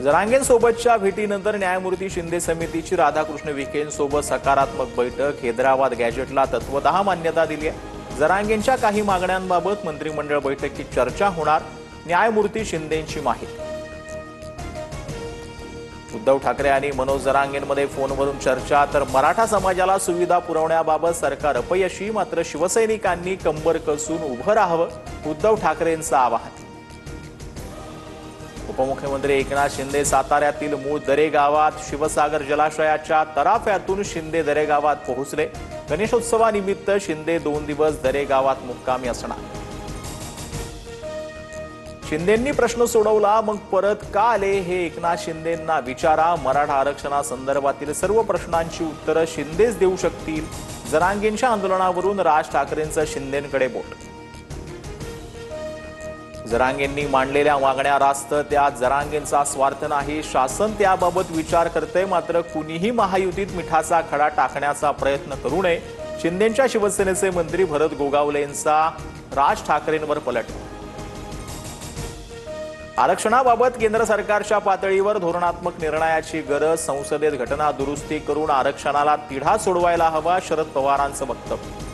जरांगेंसोबतच्या भेटीनंतर न्यायमूर्ती शिंदे समितीची राधाकृष्ण विखेंसोबत सकारात्मक बैठक। हैदराबाद गॅजेटला तत्वतः मान्यता दिली आहे। जरांगेंच्या काही मागण्यांबाबत मंत्रिमंडळ बैठकीत चर्चा होणार, न्यायमूर्ती शिंदेंची माहिती। उद्धव ठाकरे आणि मनोज जरांगेंमध्ये फोनवरून चर्चा, तर मराठा समाजाला सुविधा पुरवण्याबाबत सरकार अपयशी, मात्र शिवसैनिकांनी कंबर कसून उभं राहावं, उद्धव ठाकरेंचं आवाहन। उपमुख्यमंत्री एकनाथ शिंदे साताऱ्यातील मूळ दरेगावात शिवसागर जलाशयाच्या तराफ्यातून शिंदे दरेगावात पोहोचले। गणेशोत्सवानिमित्त शिंदे 2 दिवस दरेगावात मुक्कामी असणार। शिंदेंनी प्रश्न सोडवला मग परत का आले हे एकनाथ शिंदेंना विचारा। मराठा आरक्षणासंदर्भातील सर्व प्रश्नांची उत्तरं शिंदेच देऊ शकतील। जरांगेंच्या आंदोलनावरून राज ठाकरेंचं शिंदेंकडे बोट। जरांगेंनी मांडलेल्या मागण्या रास्त, त्यात जरांगेंचा स्वार्थ नाही। शासन त्याबाबत विचार करते, मात्र कुणीही महायुतीत मिठाचा खडा टाकण्याचा प्रयत्न करू नये। शिंदेंच्या शिवसेनेचे मंत्री भरत गोगावलेंचा राज ठाकरेंवर पलटवार। आरक्षणाबाबत केंद्र सरकारच्या पातळीवर धोरणात्मक निर्णयाची गरज। संसदेत घटना दुरुस्ती करून आरक्षणाला तिढा सोडवायला हवा, शरद पवारांचं वक्तव्य।